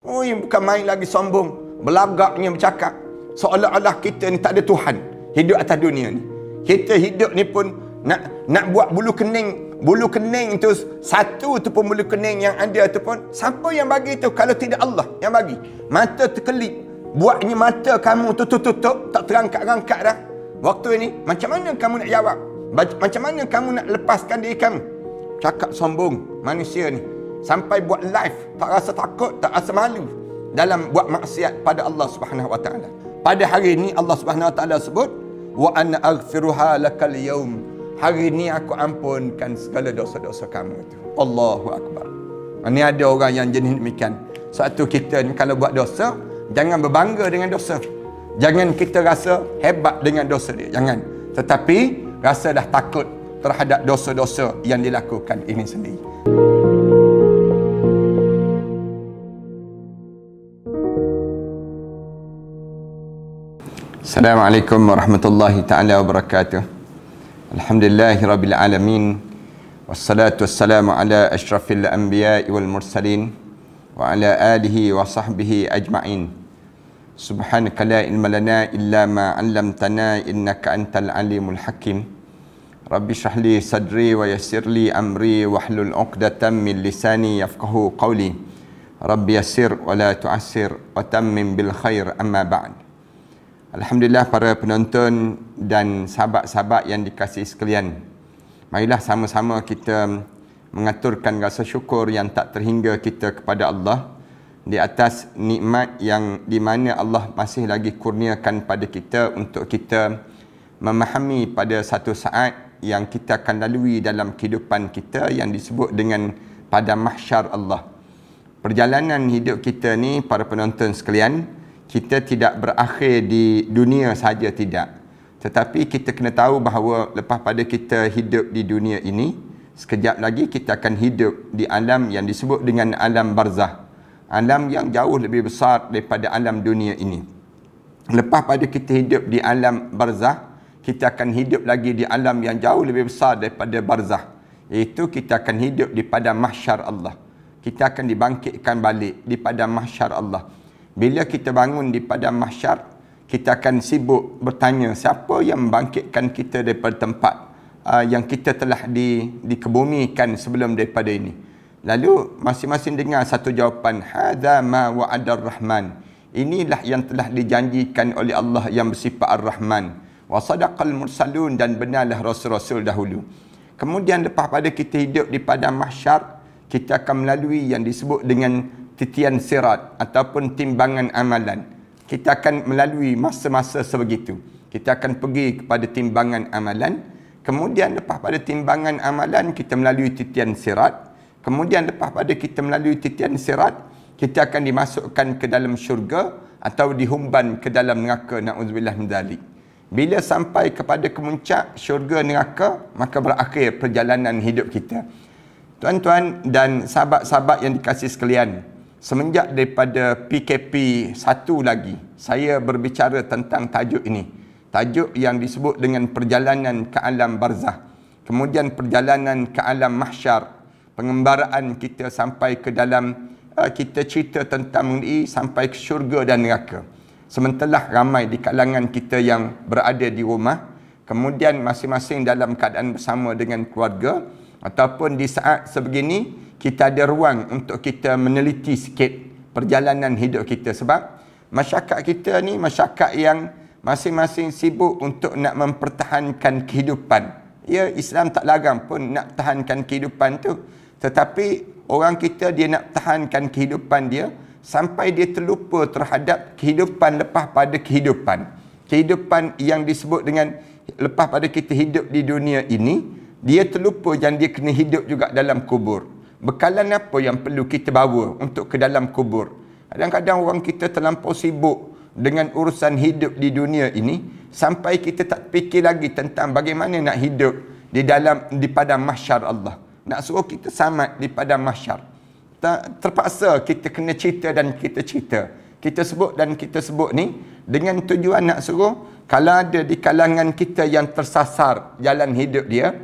Oh, yang bukan main lagi sombong, belagaknya bercakap seolah-olah kita ni tak ada Tuhan hidup atas dunia ni. Kita hidup ni pun nak buat bulu kening tu satu tu pun bulu kening yang ada tu pun siapa yang bagi tu kalau tidak Allah yang bagi. Mata terkelip, buatnya mata kamu tutup tak terangkat-rangkat dah. Waktu ini macam mana kamu nak jawab? Macam mana kamu nak lepaskan diri kamu? Cakap sombong manusia ni, sampai buat live tak rasa takut, tak rasa malu dalam buat maksiat pada Allah Subhanahu Wa Taala. Pada hari ini Allah Subhanahu Wa Taala sebut, wa ana aghfiruha lakal yaum. Hari ini aku ampunkan segala dosa-dosa kamu itu. Allahu Akbar. Ini ada orang yang jenis demikian. Satu kita ni kalau buat dosa, jangan berbangga dengan dosa. Jangan kita rasa hebat dengan dosa dia. Jangan. Tetapi rasa dah takut terhadap dosa-dosa yang dilakukan ini sendiri. Assalamualaikum warahmatullahi ta'ala wabarakatuh. Alhamdulillahirabbil alamin. Wassalatu wassalamu ala asyrafil anbiya'i wal mursalin wa ala alihi wa sahbihi ajma'in. Subhanaka la ilma lana illa ma 'allamtana innaka antal alimul hakim. Rabbi shrah li sadri wa yassir li amri wahlul 'uqdatam min lisani yafqahu qawli. Rabbi yassir wa la tu'assir wa tammim bil khair, amma ba'd. Alhamdulillah para penonton dan sahabat-sahabat yang dikasihi sekalian. Marilah sama-sama kita mengaturkan rasa syukur yang tak terhingga kita kepada Allah di atas nikmat yang di mana Allah masih lagi kurniakan pada kita untuk kita memahami pada satu saat yang kita akan lalui dalam kehidupan kita yang disebut dengan pada mahsyar Allah. Perjalanan hidup kita ni para penonton sekalian, kita tidak berakhir di dunia saja, tidak. Tetapi kita kena tahu bahawa lepas pada kita hidup di dunia ini, sekejap lagi kita akan hidup di alam yang disebut dengan alam barzah. Alam yang jauh lebih besar daripada alam dunia ini. Lepas pada kita hidup di alam barzah, kita akan hidup lagi di alam yang jauh lebih besar daripada barzah. Iaitu kita akan hidup di padang mahsyar Allah. Kita akan dibangkitkan balik di padang mahsyar Allah. Bila kita bangun di padang mahsyar, kita akan sibuk bertanya siapa yang membangkitkan kita daripada tempat yang kita telah dikebumikan sebelum daripada ini. Lalu masing-masing dengar satu jawapan, hadza ma wa'adar rahman. Inilah yang telah dijanjikan oleh Allah yang bersifat ar-Rahman. Wa sadaqal mursalun, dan benarlah rasul-rasul dahulu. Kemudian lepas pada kita hidup di padang mahsyar, kita akan melalui yang disebut dengan titian sirat ataupun timbangan amalan. Kita akan melalui masa-masa sebegitu. Kita akan pergi kepada timbangan amalan. Kemudian lepas pada timbangan amalan, kita melalui titian sirat. Kemudian lepas pada kita melalui titian sirat, kita akan dimasukkan ke dalam syurga atau dihumban ke dalam neraka. Na'udzubillah min dzalik. Bila sampai kepada kemuncak syurga neraka, maka berakhir perjalanan hidup kita. Tuan-tuan dan sahabat-sahabat yang dikasihi sekalian, semenjak daripada PKP 1 lagi, saya berbicara tentang tajuk ini. Tajuk yang disebut dengan perjalanan ke alam barzah. Kemudian perjalanan ke alam mahsyar. Pengembaraan kita sampai ke dalam, kita cerita tentang ini sampai ke syurga dan neraka. Sementara ramai di kalangan kita yang berada di rumah, kemudian masing-masing dalam keadaan bersama dengan keluarga, ataupun di saat sebegini, kita ada ruang untuk kita meneliti sikit perjalanan hidup kita. Sebab masyarakat kita ni masyarakat yang masing-masing sibuk untuk nak mempertahankan kehidupan. Ya, Islam tak larang pun nak tahankan kehidupan tu. Tetapi orang kita dia nak tahankan kehidupan dia sampai dia terlupa terhadap kehidupan lepas pada kehidupan. Kehidupan yang disebut dengan lepas pada kita hidup di dunia ini, dia terlupa yang dia kena hidup juga dalam kubur. Bekalan apa yang perlu kita bawa untuk ke dalam kubur? Kadang-kadang orang kita terlampau sibuk dengan urusan hidup di dunia ini sampai kita tak fikir lagi tentang bagaimana nak hidup di padang mahsyar Allah. Nak suruh kita selamat di padang mahsyar, terpaksa kita kena cerita dan kita cerita. Kita sebut dan kita sebut ni dengan tujuan nak suruh kalau ada di kalangan kita yang tersasar jalan hidup dia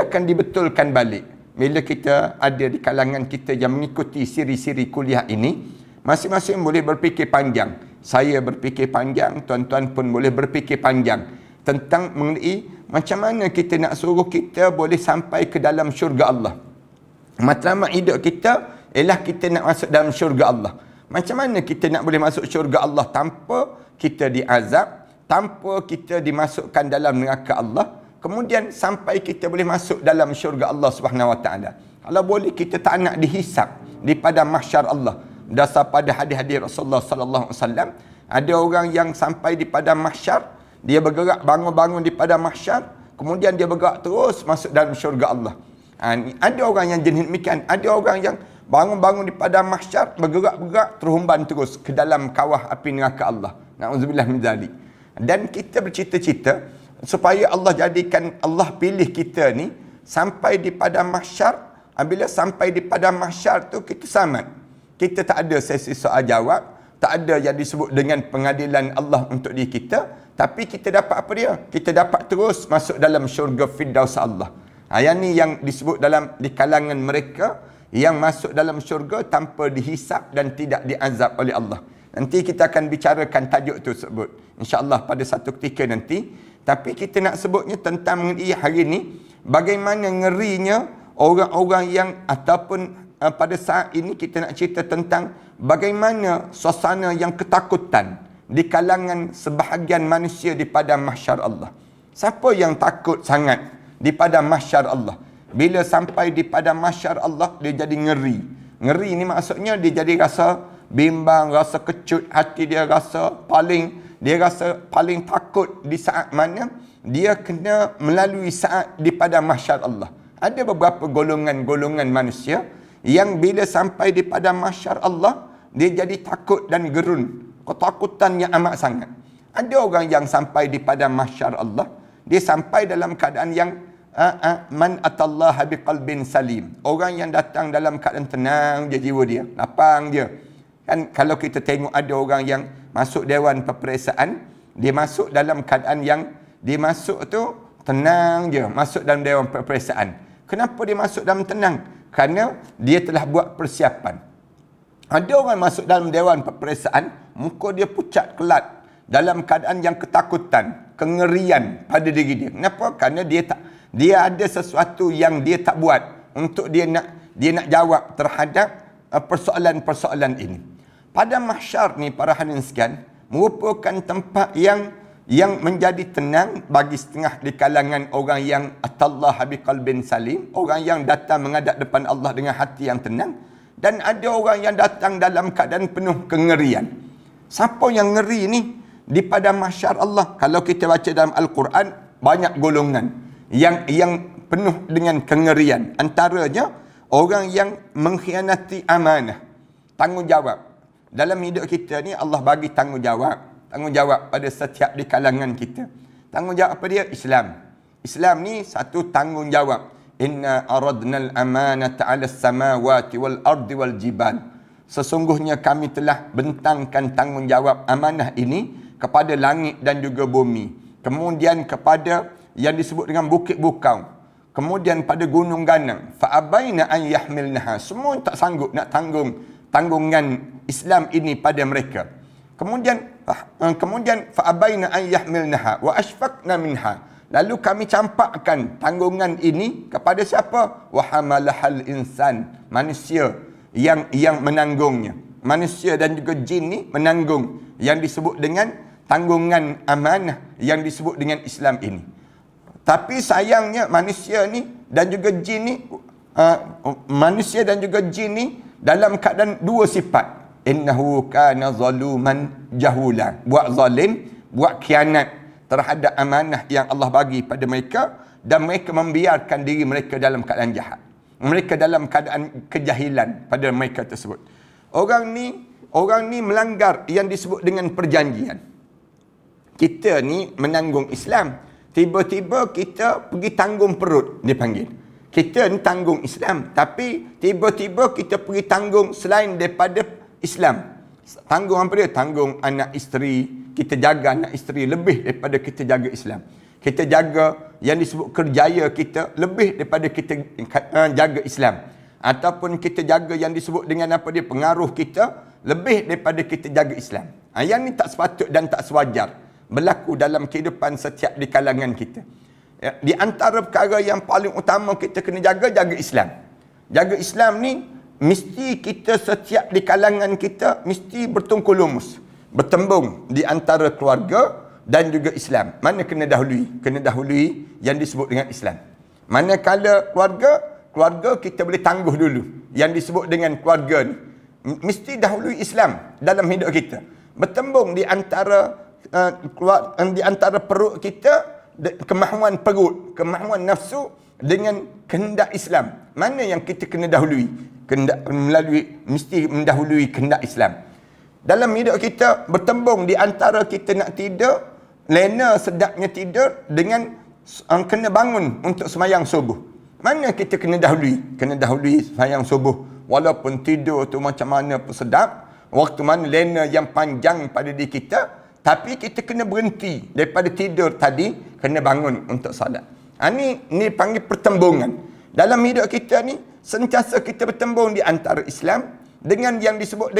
akan dibetulkan balik. Bila kita ada di kalangan kita yang mengikuti siri-siri kuliah ini, Masing-masing boleh berfikir panjang. Saya berfikir panjang, tuan-tuan pun boleh berfikir panjang tentang mengenai macam mana kita nak suruh kita boleh sampai ke dalam syurga Allah. Matlamat hidup kita ialah kita nak masuk dalam syurga Allah. Macam mana kita nak boleh masuk syurga Allah tanpa kita diazab, tanpa kita dimasukkan dalam neraka Allah, kemudian sampai kita boleh masuk dalam syurga Allah Subhanahu Wa Taala. Kalau boleh kita tak nak dihisap di padang mahsyar Allah. Dasar pada hadis-hadis Rasulullah sallallahu alaihi wasallam, ada orang yang sampai di padang mahsyar, dia bergerak bangun-bangun di padang mahsyar, kemudian dia bergerak terus masuk dalam syurga Allah. Ada orang yang jenis demikian, ada orang yang bangun-bangun di padang mahsyar, bergerak-gerak terhumban terus ke dalam kawah api neraka Allah. Na'udzubillah min zalik. Dan kita bercita-cita supaya Allah jadikan, Allah pilih kita ni sampai di padang mahsyar. Bila sampai di padang mahsyar tu kita selamat. Kita tak ada sesi soal jawab, tak ada yang disebut dengan pengadilan Allah untuk diri kita, tapi kita dapat apa dia? Kita dapat terus masuk dalam syurga Firdaus Allah. Yang ni yang disebut dalam di kalangan mereka yang masuk dalam syurga tanpa dihisap dan tidak diazab oleh Allah. Nanti kita akan bicarakan tajuk tu sebut, insya-Allah pada satu ketika nanti. Tapi kita nak sebutnya tentang mengenai hari ni, bagaimana ngerinya orang-orang yang ataupun pada saat ini kita nak cerita tentang bagaimana suasana yang ketakutan di kalangan sebahagian manusia di padang mahsyar Allah. Siapa yang takut sangat di padang mahsyar Allah? Bila sampai di padang mahsyar Allah, dia jadi ngeri. Ngeri ni maksudnya dia jadi rasa bimbang, rasa kecut hati, dia rasa paling takut di saat mana dia kena melalui saat di padang mahsyar Allah. Ada beberapa golongan-golongan manusia yang bila sampai di padang mahsyar Allah, dia jadi takut dan gerun. Ketakutan yang amat sangat. Ada orang yang sampai di padang mahsyar Allah, dia sampai dalam keadaan yang man atallaha biqalbin salim. Orang yang datang dalam keadaan tenang je jiwa dia, lapang je. Kan kalau kita tengok ada orang yang masuk dewan peperiksaan, dia masuk dalam keadaan yang dia masuk tu tenang je, masuk dalam dewan peperiksaan. Kenapa dia masuk dalam tenang? Kerana dia telah buat persiapan. Ada orang masuk dalam dewan peperiksaan, muka dia pucat kelat, dalam keadaan yang ketakutan, kengerian pada diri dia. Kenapa? Kerana dia ada sesuatu yang dia tak buat untuk dia nak jawab terhadap persoalan-persoalan ini. Pada mahsyar ni, para hadirin sekalian, merupakan tempat yang menjadi tenang bagi setengah di kalangan orang yang atallaha biqalbin salim, orang yang datang menghadap depan Allah dengan hati yang tenang, dan ada orang yang datang dalam keadaan penuh kengerian. Siapa yang ngeri ni di padang mahsyar Allah? Kalau kita baca dalam Al-Quran, banyak golongan yang penuh dengan kengerian. Antaranya orang yang mengkhianati amanah, tanggungjawab. Dalam hidup kita ni Allah bagi tanggungjawab pada setiap di kalangan kita. Tanggungjawab apa dia? Islam. Islam ni satu tanggungjawab. Inna aradnal amanata 'alas samawati wal ardi wal jibal. Sesungguhnya kami telah bentangkan tanggungjawab amanah ini kepada langit dan juga bumi. Kemudian kepada yang disebut dengan bukit bukau. Kemudian pada gunung ganang. Fa abaina an yahmilnaha. Semua tak sanggup nak tanggungan Islam ini pada mereka. Kemudian fa abaina an yahmilnaha wa ashfaqna minha. Lalu kami campakkan tanggungan ini kepada siapa? Wa hamalahal insan, manusia yang menanggungnya. Manusia dan juga jin ni menanggung yang disebut dengan tanggungan amanah yang disebut dengan Islam ini. Tapi sayangnya manusia ni dan juga jin ni dalam keadaan dua sifat. Innahu kana zaluman jahula. Buat zalim, buat khianat terhadap amanah yang Allah bagi pada mereka, dan mereka membiarkan diri mereka dalam keadaan jahat. Mereka dalam keadaan kejahilan pada mereka tersebut. Orang ni melanggar yang disebut dengan perjanjian. Kita ni menanggung Islam, tiba-tiba kita pergi tanggung perut, dia panggil. Kita ni tanggung Islam, tapi tiba-tiba kita pergi tanggung selain daripada Islam. Tanggung apa dia? Tanggung anak isteri. Kita jaga anak isteri lebih daripada kita jaga Islam. Kita jaga yang disebut kerjaya kita lebih daripada kita jaga Islam. Ataupun kita jaga yang disebut dengan apa dia? Pengaruh kita lebih daripada kita jaga Islam. Yang ni tak sepatut dan tak sewajar berlaku dalam kehidupan setiap di kalangan kita. Di antara perkara yang paling utama kita kena jaga Islam. Jaga Islam ni mesti kita setiap di kalangan kita mesti bertungkul lumus, bertembung di antara keluarga dan juga Islam. Mana kena dahului? Kena dahului yang disebut dengan Islam. Manakala keluarga kita boleh tangguh dulu. Yang disebut dengan keluarga ni mesti dahului Islam dalam hidup kita. Bertembung di antara perut kita, kemahuan perut, kemahuan nafsu dengan kehendak Islam. Mana yang kita kena dahului? Mesti mendahului kehendak Islam. Dalam hidup kita bertembung di antara kita nak tidur, lena sedapnya tidur dengan kena bangun untuk sembahyang subuh. Mana kita kena dahului? Kena dahului sembahyang subuh. Walaupun tidur tu macam mana pun sedap, waktu mana lena yang panjang pada diri kita, tapi kita kena berhenti daripada tidur tadi, kena bangun untuk salat. Ni panggil pertembungan. Dalam hidup kita ni, sentiasa kita bertembung di antara Islam dengan yang disebut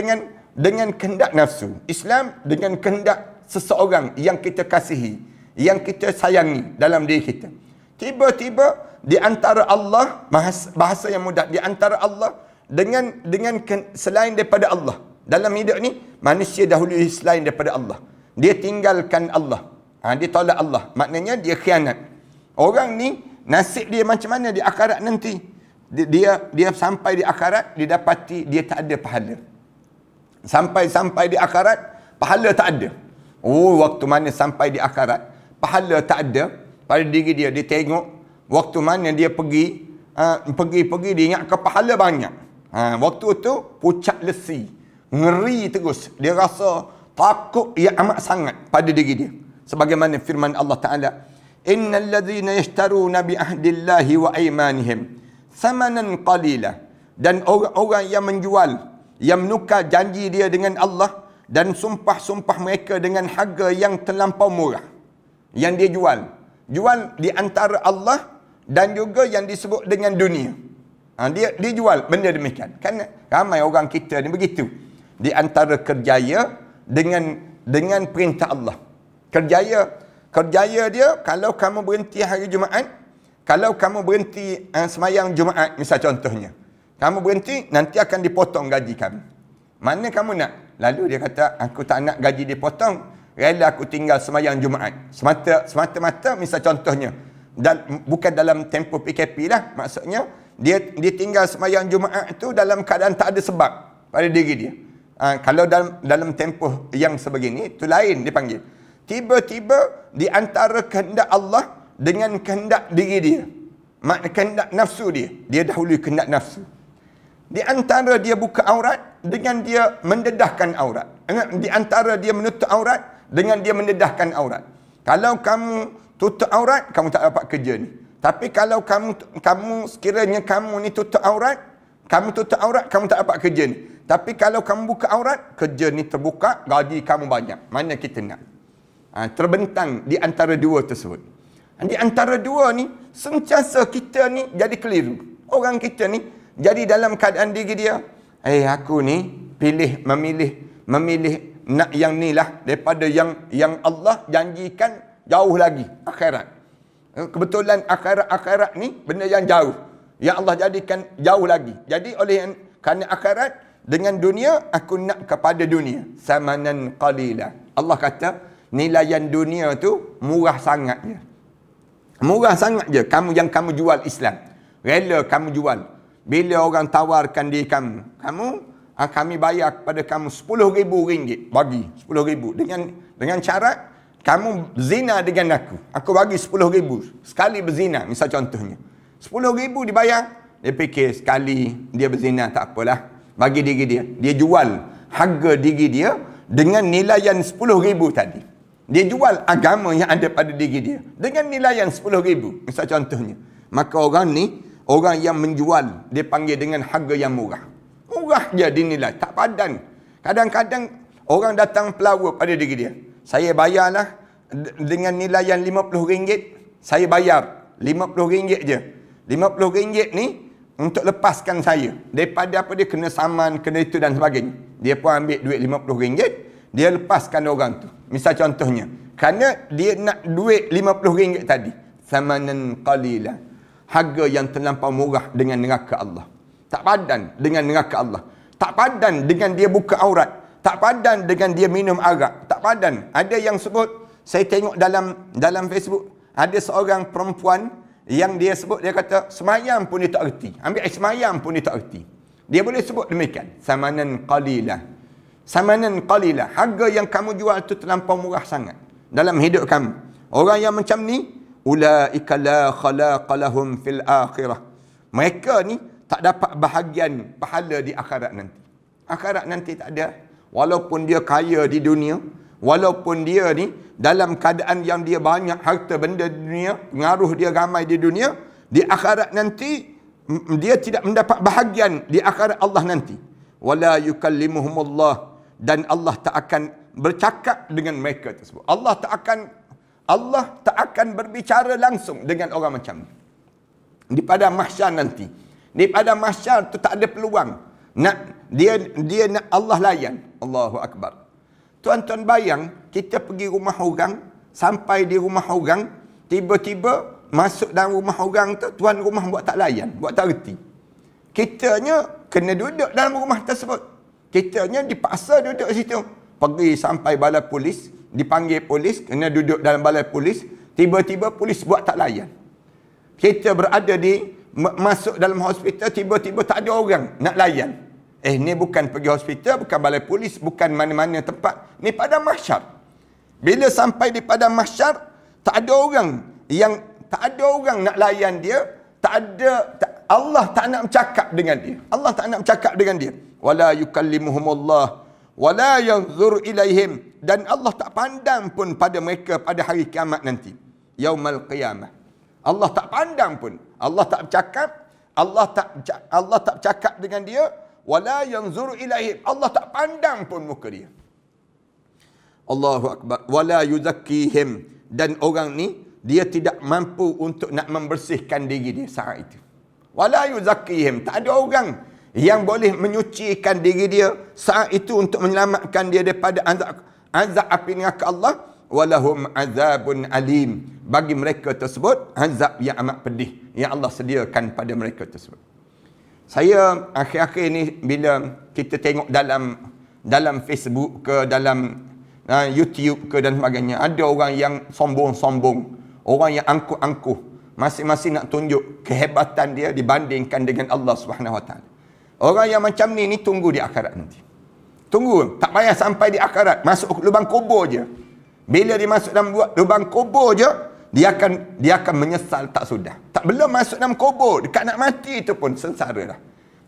dengan kehendak nafsu. Islam dengan kehendak seseorang yang kita kasihi, yang kita sayangi dalam diri kita. Tiba-tiba di antara Allah, bahasa yang mudah, di antara Allah dengan selain daripada Allah. Dalam hidup ni, manusia dahului selain daripada Allah. Dia tinggalkan Allah. Dia tolak Allah. Maknanya dia khianat. Orang ni, nasib dia macam mana di akhirat nanti? Dia sampai di akhirat, dia dapati dia tak ada pahala. Sampai di akhirat, pahala tak ada. Waktu mana sampai di akhirat, pahala tak ada pada diri dia. Dia tengok, waktu mana dia pergi, dia ingat ke pahala banyak. Waktu tu, pucat lesi. Ngeri terus. Dia rasa takut yang amat sangat pada diri dia. Sebagaimana firman Allah Ta'ala, innal ladzina yashtaruna bi ahdillahi wa aymanihim thamanan qalila. Dan orang-orang yang menjual, yang menukar janji dia dengan Allah dan sumpah-sumpah mereka dengan harga yang terlampau murah. Yang dia jual di antara Allah dan juga yang disebut dengan dunia. Dia jual benda demikian. Kan ramai orang kita ni begitu. Di antara kerjaya dengan perintah Allah. Kerjaya dia, kalau kamu berhenti hari Jumaat, kalau kamu berhenti semayang Jumaat, misal contohnya, kamu berhenti, nanti akan dipotong gaji kami. Mana kamu nak? Lalu dia kata, aku tak nak gaji dipotong, rela aku tinggal semayang Jumaat. Semata-mata, misal contohnya, bukan dalam tempoh PKP lah, maksudnya, dia tinggal semayang Jumaat tu dalam keadaan tak ada sebab pada diri dia. Kalau dalam tempoh yang sebegini, itu lain dipanggil. Tiba-tiba di antara kehendak Allah dengan kehendak diri dia. Kehendak nafsu dia. Dia dahului kehendak nafsu. Di antara dia buka aurat dengan dia mendedahkan aurat. Di antara dia menutup aurat dengan dia mendedahkan aurat. Kalau kamu tutup aurat, kamu tak dapat kerja ni. Tapi kalau kamu sekiranya kamu ni tutup aurat, kamu tak dapat kerja ni. Tapi kalau kamu buka aurat, kerja ni terbuka, gaji kamu banyak. Mana kita nak? Terbentang di antara dua tersebut. Di antara dua ni, sentiasa kita ni jadi keliru. Orang kita ni, jadi dalam keadaan diri dia, aku ni memilih nak yang ni lah, daripada yang Allah janjikan jauh lagi, akhirat. Kebetulan akhirat ni, benda yang jauh. Yang Allah jadikan jauh lagi. Jadi kerana akhirat, dengan dunia, aku nak kepada dunia. Samanan qalila. Allah kata, nilaian dunia tu murah sangat je. Murah sangat je. Kamu jual Islam. Rela kamu jual. Bila orang tawarkan diri kami bayar kepada kamu RM10,000. Bagi RM10,000. Dengan syarat, kamu zina dengan aku. Aku bagi RM10,000. Sekali berzina, misal contohnya. RM10,000 dibayar. Dia fikir sekali dia berzina, tak apalah. Bagi diri dia. Dia jual harga diri dia dengan nilaian RM10,000 tadi. Dia jual agama yang ada pada diri dia dengan nilaian RM10,000. Misal contohnya. Maka orang ni, orang yang menjual, dia panggil dengan harga yang murah. Murah je dinilai. Tak padan. Kadang-kadang orang datang pelawak pada diri dia. Saya bayarlah dengan nilaian RM50. Saya bayar RM50 je. RM50 ni untuk lepaskan saya daripada apa dia kena saman, kena itu dan sebagainya. dia pun ambil duit RM50, dia lepaskan orang tu. Misal contohnya, kerana dia nak duit RM50 tadi, samanan qalila, harga yang terlampau murah dengan neraka Allah. Tak padan dengan neraka Allah. Tak padan dengan dia buka aurat. Tak padan dengan dia minum arak. Tak padan. Ada yang sebut, saya tengok dalam Facebook, ada seorang perempuan yang dia sebut, dia kata semayam pun dia tak erti. Ambil air semayam pun dia tak erti. Dia boleh sebut demikian. Samanan qalila. Samanan qalila. Harga yang kamu jual tu terlampau murah sangat dalam hidup kamu. Orang yang macam ni, ulaika la khalaqa lahum fil akhirah. Mereka ni tak dapat bahagian pahala di akhirat nanti. Akhirat nanti tak ada. Walaupun dia kaya di dunia, walaupun dia ni dalam keadaan yang dia banyak harta benda di dunia, pengaruh dia ramai di dunia, di akhirat nanti dia tidak mendapat bahagian di akhirat Allah nanti. Wala yukallimuhumullah, dan Allah tak akan bercakap dengan mereka tersebut. Allah tak akan berbicara langsung dengan orang macam ni. Di pada mahsyar nanti. Di pada mahsyar tu tak ada peluang. Dia nak Allah layan. Allahu Akbar. Tuan-tuan bayang, kita pergi rumah orang, sampai di rumah orang, tiba-tiba masuk dalam rumah orang tu, tuan rumah buat tak layan, buat tak reti. Kitanya kena duduk dalam rumah tersebut. Kitanya dipaksa duduk situ. Pergi sampai balai polis, dipanggil polis, kena duduk dalam balai polis, tiba-tiba polis buat tak layan. Kita berada masuk dalam hospital, tiba-tiba tak ada orang nak layan. Ni bukan pergi hospital, bukan balai polis, bukan mana-mana tempat. Ni pada mahsyar. Bila sampai di pada mahsyar, tak ada orang nak layan dia, Allah tak nak bercakap dengan dia. Allah tak nak bercakap dengan dia. Wala yukallimuhumullah wala yanzur ilaihim, dan Allah tak pandang pun pada mereka pada hari kiamat nanti. Yaumal qiyamah. Allah tak pandang pun. Allah tak bercakap, Allah tak bercakap dengan dia. Wala yanzur ilaihim, Allah tak pandang pun muka dia. Allahu Akbar. Wala yuzakkihim, dan orang ni dia tidak mampu untuk nak membersihkan diri dia saat itu. Wala yuzakkihim, tak ada orang yang boleh menyucikan diri dia saat itu untuk menyelamatkan dia daripada azab api neraka Allah. Walahum azabun alim, bagi mereka tersebut azab yang amat pedih yang Allah sediakan pada mereka tersebut. Saya akhir-akhir ni bila kita tengok dalam Facebook ke dalam YouTube ke dan sebagainya, ada orang yang sombong-sombong, orang yang angkuh-angkuh, masing-masing nak tunjuk kehebatan dia dibandingkan dengan Allah Subhanahu Wa Taala. Orang yang macam ni tunggu di akhirat nanti. Tunggu, tak payah sampai di akhirat, masuk lubang kubur je. Bila dia masuk dalam lubang kubur je, dia akan menyesal tak sudah. Belum masuk dalam kubur, dekat nak mati itu pun sengsara dah.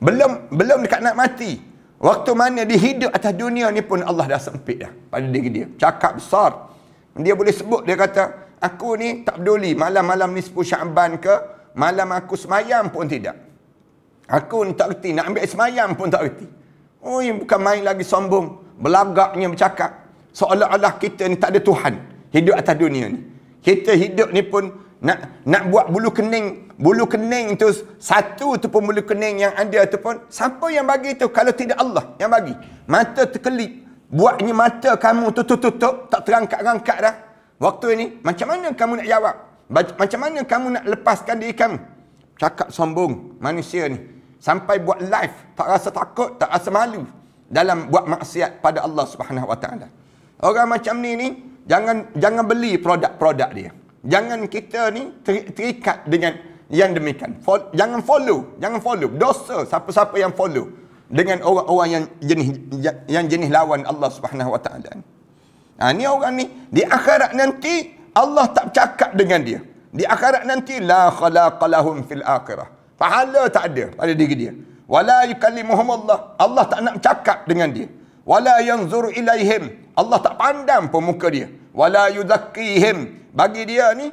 Belum dekat nak mati. Waktu mana dia hidup atas dunia ni pun Allah dah sempit dah pada diri dia. Cakap besar. Dia boleh sebut, dia kata, aku ni tak peduli malam-malam ni 10 Syaban ke, malam aku semayam pun tidak. Aku ni tak erti, nak ambil semayam pun tak erti. Oh, yang bukan main lagi sombong, belagaknya bercakap. Seolah-olah kita ni tak ada Tuhan hidup atas dunia ni. Kita hidup ni pun nak buat bulu kening tu, satu tu pun bulu kening yang ada tu pun, siapa yang bagi tu kalau tidak Allah yang bagi? Mata terkelip, buatnya mata kamu tutup, tak terangkat-rangkat dah. Waktu ini, macam mana kamu nak jawab? Macam mana kamu nak lepaskan diri kamu? Cakap sombong manusia ni. Sampai buat live, tak rasa takut, tak rasa malu dalam buat maksiat pada Allah Subhanahu Wa Taala. Orang macam ni jangan beli produk-produk dia. Jangan kita ni terikat dengan yang demikian. Jangan follow. Dosa siapa-siapa yang follow dengan orang-orang yang jenis lawan Allah Subhanahu Wa Taala. Ni orang ni di akhirat nanti Allah tak bercakap dengan dia. Di akhirat nanti la khalaqa lahum fil akhirah. Pahala tak ada pada diri dia. Wala yukallimuhumullah, Allah tak nak bercakap dengan dia. Wala yanzur ilaihim, Allah tak pandang pun muka dia. Wala yuzakkihim, bagi dia ni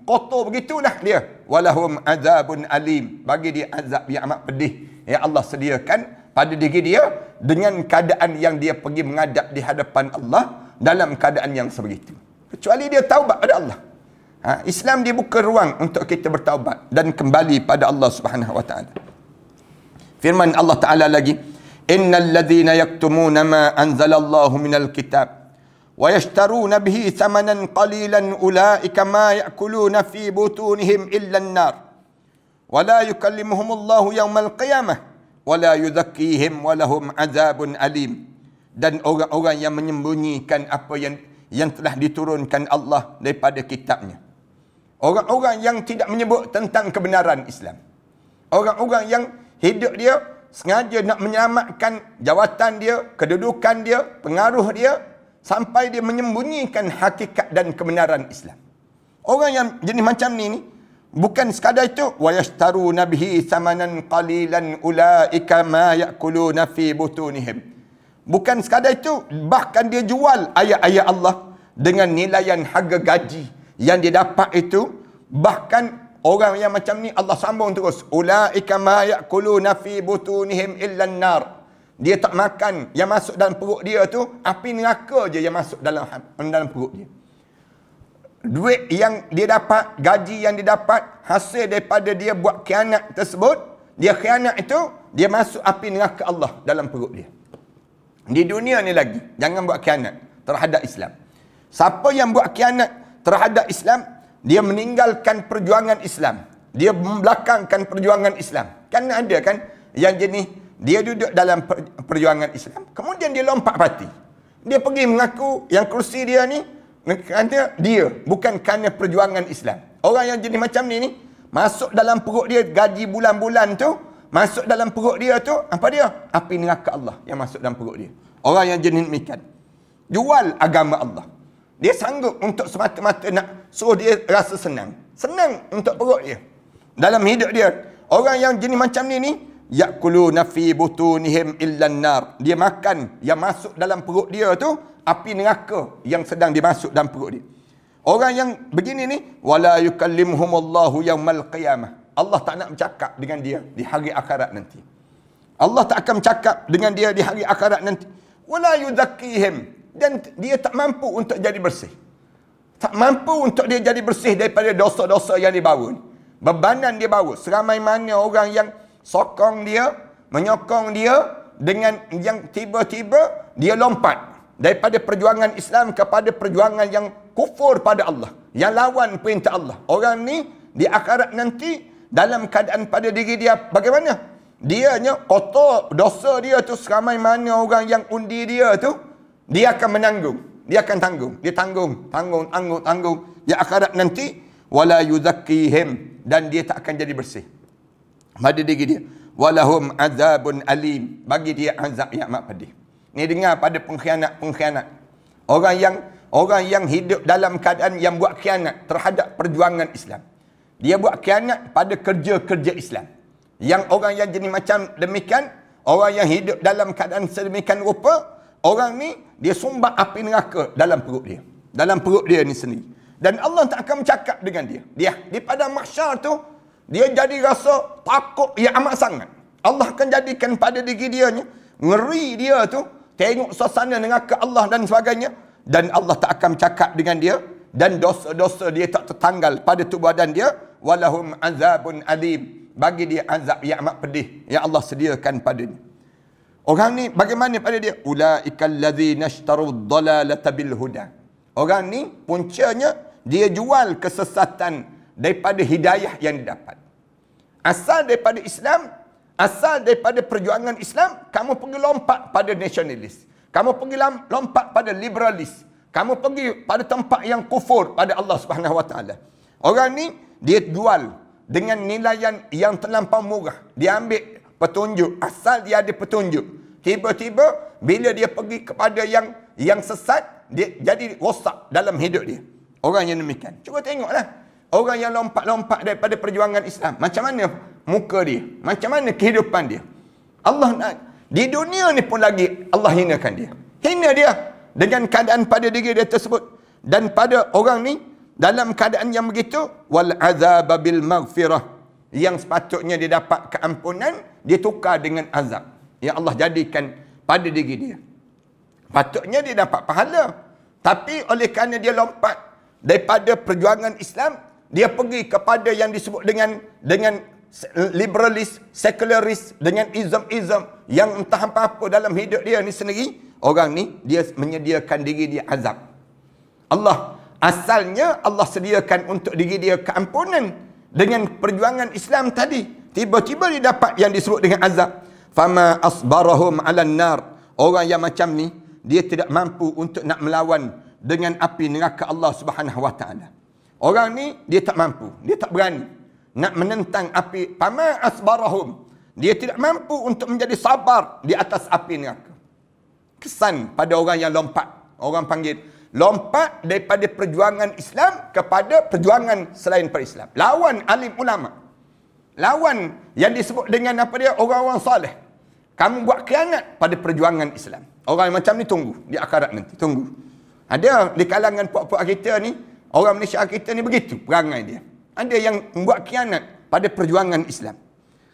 kotor begitulah dia. Walahum azabun alim, bagi dia azab yang amat pedih yang Allah sediakan pada diri dia dengan keadaan yang dia pergi menghadap di hadapan Allah dalam keadaan yang sebegitu. Kecuali dia taubat pada Allah. Islam dia buka ruang untuk kita bertaubat dan kembali pada Allah Subhanahu Wa Taala. Firman Allah Taala lagi, innal ladzina yaktumuna ma anzalallahu minal kitab wa yashtaruna bihi thamanan qalilan ulaika ma ya'kuluna fi butunihim illa an-nar wa la yukallimuhumullahu yawmal qiyamah wa la yuzakkihim wa lahum azabun alim. Dan orang-orang yang menyembunyikan apa yang telah diturunkan Allah daripada kitabnya. Orang-orang yang tidak menyebut tentang kebenaran Islam. Orang-orang yang hidup dia sengaja nak menyelamatkan jawatan dia, kedudukan dia, pengaruh dia, sampai dia menyembunyikan hakikat dan kebenaran Islam. Orang yang jenis macam ni bukan sekadar itu, wa yashtaruna bihi thamanan qalilan ulaika ma ya'kuluna fi butunihim. Bukan sekadar itu, bahkan dia jual ayat-ayat Allah dengan nilaian harga gaji yang dia dapat itu. Bahkan orang yang macam ni Allah sambung terus, ulaika ma ya'kuluna fi butunihim illa an-nar. Dia tak makan, yang masuk dalam perut dia tu api neraka je yang masuk dalam perut dia. Duit yang dia dapat, gaji yang dia dapat hasil daripada dia buat khianat tersebut, dia khianat itu, dia masuk api neraka Allah dalam perut dia. Di dunia ni lagi, jangan buat khianat terhadap Islam. Siapa yang buat khianat terhadap Islam, dia meninggalkan perjuangan Islam. Dia membelakangkan perjuangan Islam. Kan ada kan yang jenis, dia duduk dalam perjuangan Islam, kemudian dia lompat parti. Dia pergi mengaku yang kerusi dia ni, kerana dia, bukan kerana perjuangan Islam. Orang yang jenis macam ni masuk dalam perut dia gaji bulan-bulan tu, masuk dalam perut dia tu, apa dia? Api neraka Allah yang masuk dalam perut dia. Orang yang jenis demikian. Jual agama Allah. Dia sanggup untuk semata-mata nak suruh dia rasa senang. Senang untuk perut dia. Dalam hidup dia. Orang yang jenis macam ni, ya'kuluna fi butunihim illan nar. Dia makan, yang masuk dalam perut dia tu, api neraka yang sedang dimasuk dalam perut dia. Orang yang begini ni, wala yukallimuhumullahu yawmal qiyamah. Allah tak nak bercakap dengan dia di hari akhirat nanti. Allah tak akan bercakap dengan dia di hari akhirat nanti. Wala yuzakkihim. Dan dia tak mampu untuk jadi bersih. Tak mampu untuk dia jadi bersih daripada dosa-dosa yang dia bawa. Bebanan dia bawa. Seramai mana orang yang sokong dia, menyokong dia, dengan yang tiba-tiba dia lompat daripada perjuangan Islam kepada perjuangan yang kufur pada Allah, yang lawan perintah Allah. Orang ni di akhirat nanti dalam keadaan pada diri dia bagaimana? Dianya kotor, dosa dia tu seramai mana orang yang undi dia tu, dia akan menanggung. Dia akan tanggung. Dia tanggung. Di akhirat nanti, wala yuzakkihim, dan dia tak akan jadi bersih pada diri dia. Walahum azabun alim, bagi dia azab yang amat pedih. Ni dengar pada pengkhianat. Orang yang hidup dalam keadaan yang buat khianat terhadap perjuangan Islam. Dia buat khianat pada kerja-kerja Islam. Yang orang yang jenis macam demikian, orang yang hidup dalam keadaan sedemikian rupa, orang ni dia sumbat api neraka dalam perut dia. Dalam perut dia ni sendiri. Dan Allah tak akan bercakap dengan dia. Dia di padang mahsyar tu, dia jadi rasa takut yang amat sangat. Allah akan jadikan pada diri dia ni, ngeri dia tu, tengok suasana neraka Allah dan sebagainya. Dan Allah tak akan bercakap dengan dia. Dan dosa-dosa dia tak tertanggal pada tubuh badan dia. Walahum azabun alim, bagi dia azab yang amat pedih yang Allah sediakan padanya. Orang ni bagaimana pada dia? Ulaikal ladzina ishtaru dhalalata bil huda. Orang ni puncanya dia jual kesesatan daripada hidayah yang didapat. Asal daripada Islam, asal daripada perjuangan Islam, kamu pergi lompat pada nasionalis. Kamu pergi lompat pada liberalis. Kamu pergi pada tempat yang kufur pada Allah Subhanahu Wa Taala. Orang ni dia jual dengan nilaian yang terlampau murah. Dia ambil petunjuk, asal dia ada petunjuk. Tiba-tiba bila dia pergi kepada yang sesat, dia jadi rosak dalam hidup dia. Orang yang demikian. Cuba tengoklah. Orang yang lompat-lompat daripada perjuangan Islam. Macam mana muka dia? Macam mana kehidupan dia? Allah nak, di dunia ni pun lagi Allah hinakan dia. Hina dia dengan keadaan pada diri dia tersebut. Dan pada orang ni, dalam keadaan yang begitu, wal azab bil maghfirah, yang sepatutnya dia dapat keampunan, dia tukar dengan azab yang Allah jadikan pada diri dia. Patutnya dia dapat pahala, tapi oleh kerana dia lompat daripada perjuangan Islam, dia pergi kepada yang disebut dengan liberalis, sekularis, dengan izam-izam yang entah apa-apa dalam hidup dia ni sendiri, orang ni dia menyediakan diri dia azab. Asalnya Allah sediakan untuk diri dia keampunan dengan perjuangan Islam tadi. Tiba-tiba dia dapat yang disebut dengan azab. Fama asbarahum 'alan nar. Orang yang macam ni dia tidak mampu untuk nak melawan dengan api neraka Allah Subhanahu wa taala. Orang ni dia tak mampu, dia tak berani nak menentang api. Fama asbarahum. Dia tidak mampu untuk menjadi sabar di atas api neraka. Kesan pada orang yang lompat. Orang panggil lompat daripada perjuangan Islam kepada perjuangan selain Islam. Lawan alim ulama. Lawan yang disebut dengan apa dia? Orang-orang soleh. Kamu buat khianat pada perjuangan Islam. Orang macam ni tunggu di akhirat nanti. Tunggu. Ada di kalangan puak-puak kita ni, orang Malaysia kita ni begitu perangai dia. Ada yang membuat khianat pada perjuangan Islam.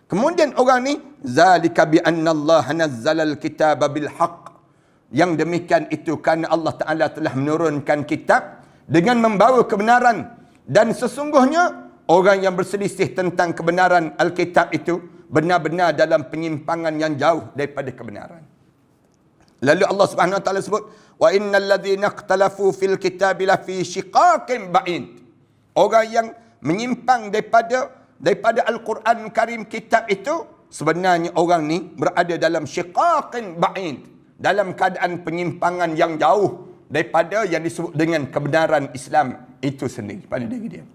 Kemudian orang ni, zalika bi anna Allah nazzala al-kitaba bil haqq. Yang demikian itu kerana Allah Ta'ala telah menurunkan kitab dengan membawa kebenaran. Dan sesungguhnya orang yang berselisih tentang kebenaran Alkitab itu benar-benar dalam penyimpangan yang jauh daripada kebenaran. Lalu Allah Subhanahu Wa Ta'ala sebut, wa innal ladzina ikhtalafu fil kitabi la fi shiqaqin ba'id. Orang yang menyimpang daripada Al-Quran Karim kitab itu, sebenarnya orang ni berada dalam shiqaqin ba'id. Dalam keadaan penyimpangan yang jauh daripada yang disebut dengan kebenaran Islam itu sendiri pada diri dia.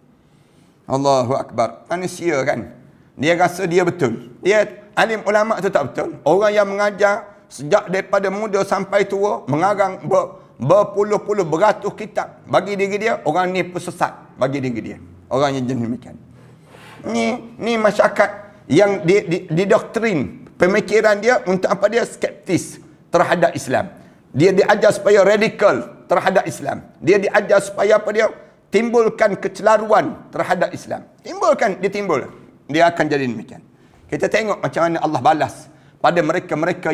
Allahu Akbar. Manusia kan, dia rasa dia betul. Dia alim ulama tu tak betul. Orang yang mengajar sejak daripada muda sampai tua, mengarang berpuluh-puluh, beratus kitab, bagi diri dia, orang ni pesesat bagi diri dia. Orang yang jenis demikian. Ni masyarakat yang didoktrin pemikiran dia untuk apa dia? Skeptis terhadap Islam. Dia diajar supaya radikal terhadap Islam. Dia diajar supaya apa dia? Timbulkan kecelaruan terhadap Islam. Ditimbul. Dia akan jadi demikian. Kita tengok macam mana Allah balas pada mereka-mereka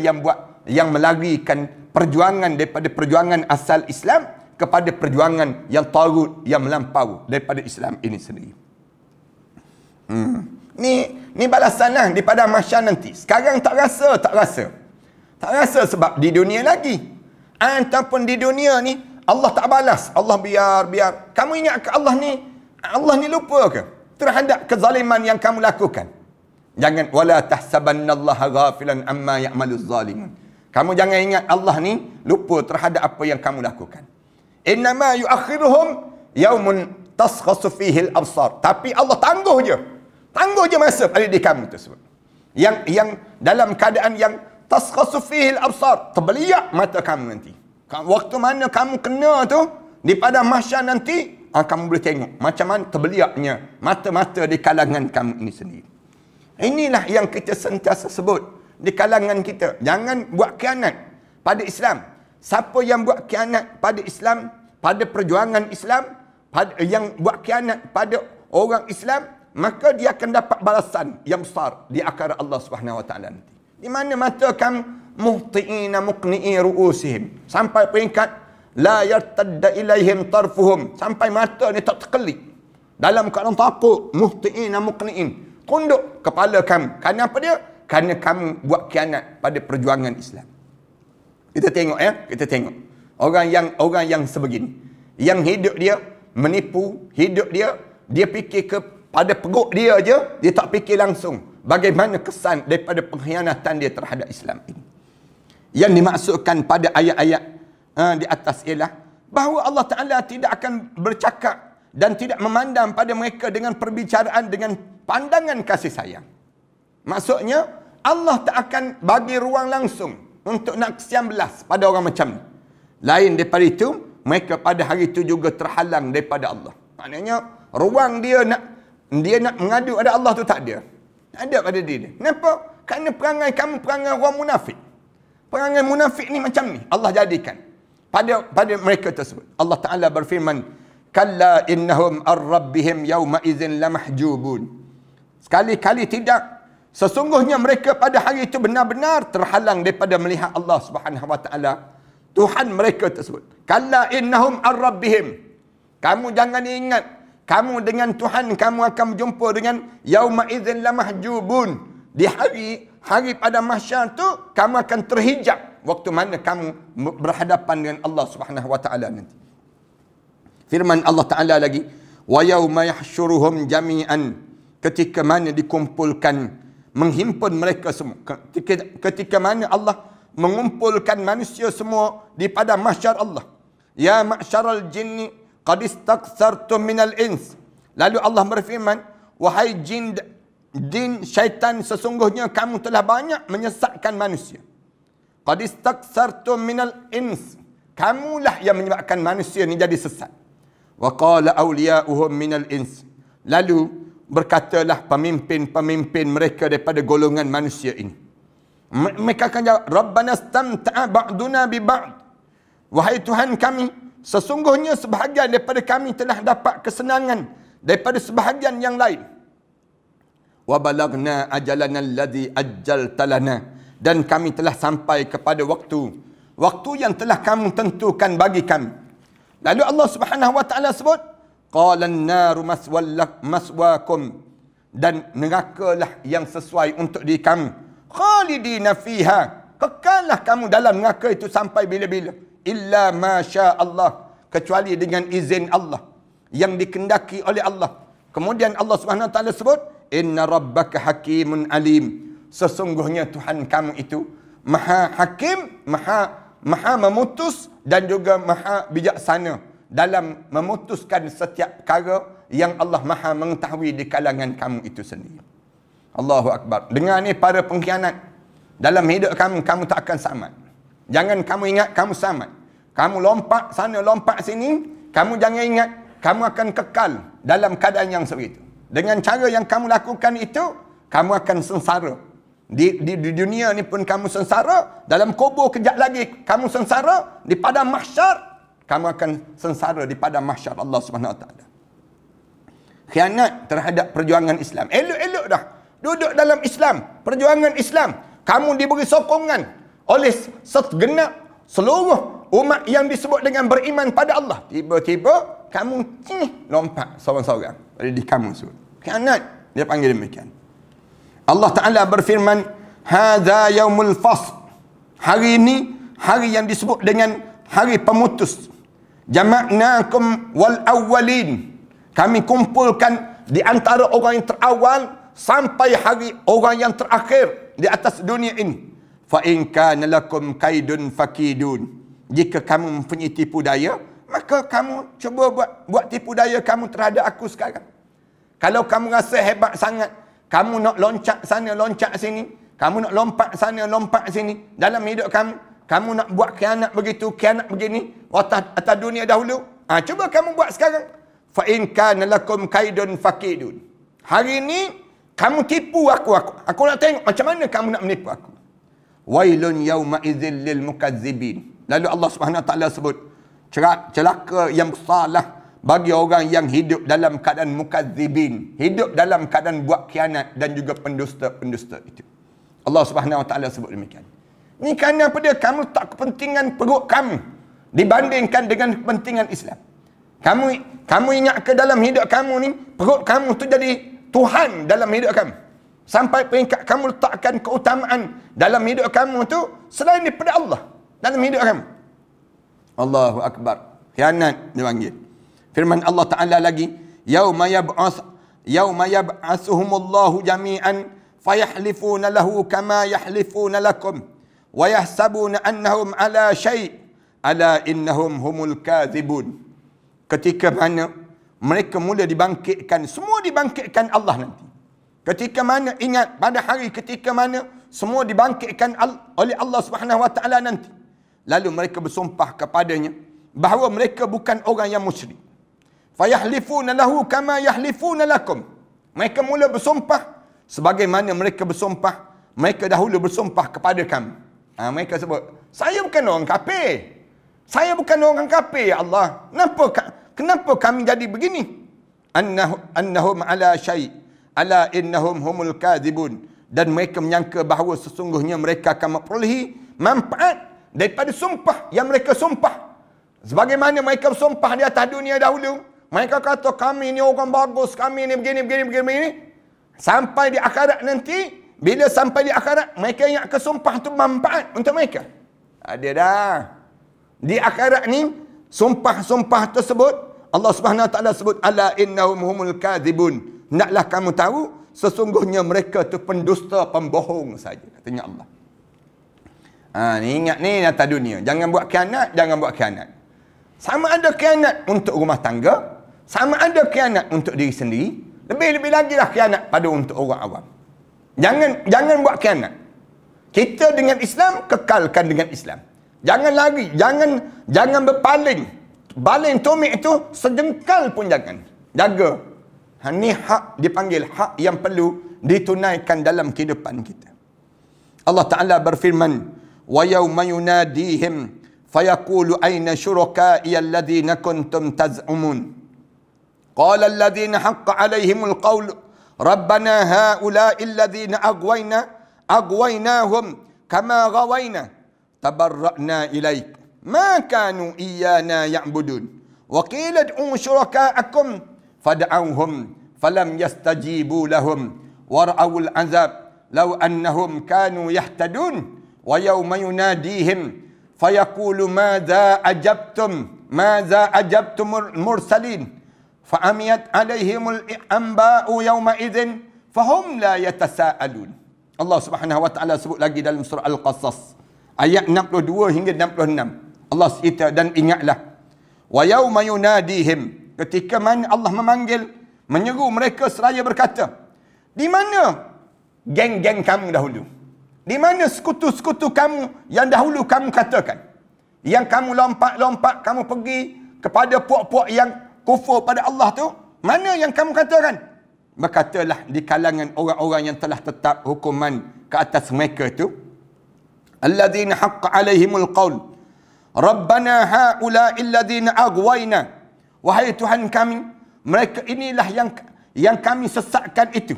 yang melarikan perjuangan daripada perjuangan asal Islam kepada perjuangan yang tagut, yang melampau daripada Islam ini sendiri. Ni balasan lah di padang mahsyar nanti. Sekarang tak rasa sebab di dunia lagi. Ataupun di dunia ni Allah tak balas. Allah biar. Kamu ingat ke Allah ni lupa ke terhadap kezaliman yang kamu lakukan? Jangan, wala tahsabannallaha ghafilan amma ya'maluz zalimun. Kamu jangan ingat Allah ni lupa terhadap apa yang kamu lakukan. Innama yuakhiruhum yaumun taskhasu fihi al-absar. Tapi Allah tangguh je masa pada diri kamu tersebut. Yang dalam keadaan yang taskhasu fihi al-absar, terbeliak mata kamu nanti. Waktu mana kamu kena tu di padang mahsyar nanti, kamu boleh tengok macam mana terbeliaknya mata-mata di kalangan kamu ini sendiri. Inilah yang kita sentiasa sebut di kalangan kita. Jangan buat khianat pada Islam. Siapa yang buat khianat pada Islam, pada perjuangan Islam, yang buat khianat pada orang Islam, maka dia akan dapat balasan yang besar di akhirat Allah Subhanahu Wa Taala nanti. Di mana mata kamu muhti'ina muqni'i ru'usihim, sampai peringkat la yartadda ilaihim tarfuhum, sampai mata ni tak terkelip dalam keadaan takut. Muhti'ina muqni'in, tunduk kepala kamu. Kerana apa dia? Kerana kamu buat khianat pada perjuangan Islam. Kita tengok orang yang sebegini, yang hidup dia menipu, hidup dia fikir pada perut dia je, dia tak fikir langsung bagaimana kesan daripada pengkhianatan dia terhadap Islam ini. Yang dimaksudkan pada ayat-ayat di atas ialah bahawa Allah Ta'ala tidak akan bercakap dan tidak memandang pada mereka dengan perbicaraan dengan pandangan kasih sayang. Maksudnya Allah tak akan bagi ruang langsung untuk nak kesian belas pada orang macam ni. Lain daripada itu, mereka pada hari itu juga terhalang daripada Allah. Maknanya ruang dia nak mengadu pada Allah tu tak ada. Tak ada pada diri dia. Kenapa? Kerana perangai kamu perangai orang munafik. Perangai munafik ni macam ni Allah jadikan pada mereka tersebut. Allah Ta'ala berfirman, kalla innahum ar-rabbihim yawma idzin lamahjubun. Sekali-kali tidak. Sesungguhnya mereka pada hari itu benar-benar terhalang daripada melihat Allah Subhanahu Wa Ta'ala, Tuhan mereka tersebut. Kalla innahum ar-rabbihim. Kamu jangan ingat kamu dengan Tuhan kamu akan berjumpa dengan yauma idzin lamahjubun. Di hari pada mahsyar tu kamu akan terhijab waktu mana kamu berhadapan dengan Allah Subhanahu wa taala nanti. Firman Allah Taala lagi, wa yauma yahsyuruhum jami'an, ketika mana dikumpulkan, menghimpun mereka semua. Ketika mana Allah mengumpulkan manusia semua di pada mahsyar Allah. Ya ma'syaral jinni qad istakthartum minal ins. Lalu Allah berfirman, wahai jin, syaitan, sesungguhnya kamu telah banyak menyesatkan manusia. Qad istakthartum minal ins. Kamulah yang menyebabkan manusia ni jadi sesat. Wa qala awliya'uhum minal ins. Lalu berkatalah pemimpin-pemimpin mereka daripada golongan manusia ini. Mereka akan jawab, Rabbana istamta'a ba'duna bi ba'd. Wahai Tuhan kami, sesungguhnya sebahagian daripada kami telah dapat kesenangan daripada sebahagian yang lain. Wa balagna ajalana alladhi ajjalta lana. Dan kami telah sampai kepada waktu yang telah kamu tentukan bagi kami. Lalu Allah Subhanahu wa taala sebut, qala an-naru maswakum, dan nerakalah yang sesuai untuk diri kamu. Khalidina fiha, kekallah kamu dalam neraka itu sampai bila-bila. Illa ma syaa Allah, kecuali dengan izin Allah yang dikendaki oleh Allah. Kemudian Allah Subhanahu wa taala sebut, inna rabbaka hakimun alim. Sesungguhnya Tuhan kamu itu maha hakim, maha memutus dan juga maha bijaksana dalam memutuskan setiap perkara yang Allah maha mengetahui di kalangan kamu itu sendiri. Allahu Akbar. Dengar ni para pengkhianat. Dalam hidup kamu tak akan selamat. Jangan kamu ingat kamu selamat. Kamu lompat sana, lompat sini. Kamu jangan ingat kamu akan kekal dalam keadaan yang seperti itu. Dengan cara yang kamu lakukan itu, kamu akan sengsara. Di dunia ni pun kamu sengsara. Dalam kubur kejap lagi kamu sengsara. Di padang mahsyar kamu akan sengsara di padang mahsyar Allah Subhanahu Wa Taala. Khianat terhadap perjuangan Islam. Elok-elok dah duduk dalam Islam, perjuangan Islam. Kamu diberi sokongan oleh segenap seluruh umat yang disebut dengan beriman pada Allah. Tiba-tiba kamu lompat seorang-seorang di kamu semua. Khianat dia panggil demikian. Allah Ta'ala berfirman, hadza yaumul fasl. Hari ini hari yang disebut dengan hari pemutus. Jama'nakum wal awwalin. Kami kumpulkan di antara orang yang terawal sampai hari orang yang terakhir di atas dunia ini. Fa in kana lakum kaidun fakidun. Jika kamu mempunyai tipu daya, maka kamu cuba buat tipu daya kamu terhadap aku sekarang. Kalau kamu rasa hebat sangat, kamu nak loncat sana, loncat sini. Kamu nak lompat sana, lompat sini. Dalam hidup kamu nak buat khianat begitu, khianat begini. Atas dunia dahulu. Cuba kamu buat sekarang. Fa in kana lakum kaidun fakidun. Hari ini, kamu tipu aku. Aku nak tengok macam mana kamu nak menipu aku. Wailun yawma idzil lil mukazzibin. Lalu Allah Subhanahu Wa Taala sebut, celaka yang besarlah bagi orang yang hidup dalam keadaan mukazzibin, hidup dalam keadaan buat khianat dan juga pendusta-pendusta itu. Allah Subhanahu Wa Taala sebut demikian. Ini kerana apa dia? Kamu tak kepentingan perut kamu dibandingkan dengan kepentingan Islam. Kamu ingat ke dalam hidup kamu ni, perut kamu tu jadi Tuhan dalam hidup kamu. Sampai peringkat kamu letakkan keutamaan dalam hidup kamu tu selain daripada Allah dalam hidup kamu. Allahu Akbar. Khianat dia panggil. Firman Allah Ta'ala lagi, yauma yab'atsuhumullahu jami'an fayahlifuna lahu kama yahlifuna lakum wa yahsabuna annahum ala syai' ala innahum humul kadzibun. Ketika mana mereka mula dibangkitkan, semua dibangkitkan Allah nanti. Ketika mana, ingat pada hari ketika mana semua dibangkitkan oleh Allah Subhanahu Wa Taala nanti. Lalu mereka bersumpah kepadanya bahawa mereka bukan orang yang musyrik. Fayahlifuna lahu kama yahlifuna lakum. Mereka mula bersumpah sebagaimana mereka bersumpah, mereka dahulu bersumpah kepada kami. Mereka sebut, saya bukan orang kafir. Saya bukan orang kafir, ya Allah. Kenapa kami jadi begini? Annahum ala syai' ala innahum humul kadzibun. Dan mereka menyangka bahawa sesungguhnya mereka akan memperolehi manfaat daripada sumpah yang mereka sumpah. Sebagaimana mereka bersumpah di atas dunia dahulu, Mereka kata kami ni orang bagus, kami ni begini. Sampai di akhirat nanti, bila sampai di akhirat, mereka ingat kesumpah tu manfaat untuk mereka. Ada dah. Di akhirat ni, sumpah-sumpah tersebut, Allah Subhanahu Wa Taala sebut, ala innahum humul kadzibun. Naklah kamu tahu, sesungguhnya mereka tu pendusta, pembohong saja, katanya Allah. Ni ingat ni atas dunia. Jangan buat khianat, jangan buat khianat. Sama ada khianat untuk rumah tangga, sama ada khianat untuk diri sendiri, lebih-lebih lagi lah khianat pada untuk orang awam. Jangan buat khianat. Kita dengan Islam, kekalkan dengan Islam. Jangan lari, jangan berpaling. Baling tumit itu sejengkal pun jangan. Jaga. Ni hak dipanggil hak yang perlu ditunaikan dalam kehidupan kita. Allah Ta'ala berfirman, wa yawma yunadihim fayaqulu ayna syuraka'i alladhina kuntum taz'umun. Qala alladhina haqqa 'alaihimul qawl rabbana haula'i alladhina aghwaynahum kama ghawayna tabarra'na ilaik ma kanu iyyana ya'budun wa qila ad'u syuraka'akum fad'awhum falam yastajibu lahum wara'ul 'azab law annahum kanu yahtadun wa yawma yunadihim fayaqulu madza ajabtumul mursalin fa'amiyat 'alaihimul anba'u yawma idzin fahum la yatasaalun. Allah Subhanahu Wa Taala sebut lagi dalam surah Al-Qasas ayat 62 hingga 66. Allah cerita, dan ingatlah wa yauma yunadihim, ketika mana Allah memanggil, menyeru mereka seraya berkata, di mana geng-geng kamu dahulu? Di mana sekutu-sekutu kamu yang dahulu kamu katakan? Yang kamu lompat-lompat, kamu pergi kepada puak-puak yang kufur pada Allah tu, mana yang kamu katakan? Berkatalah di kalangan orang-orang yang telah tetap hukuman ke atas mereka itu, alladzina haqqa alaihimul qaul rabbana haula'i alladzina aghwayna, wahai Tuhan kami, mereka inilah yang kami sesatkan itu.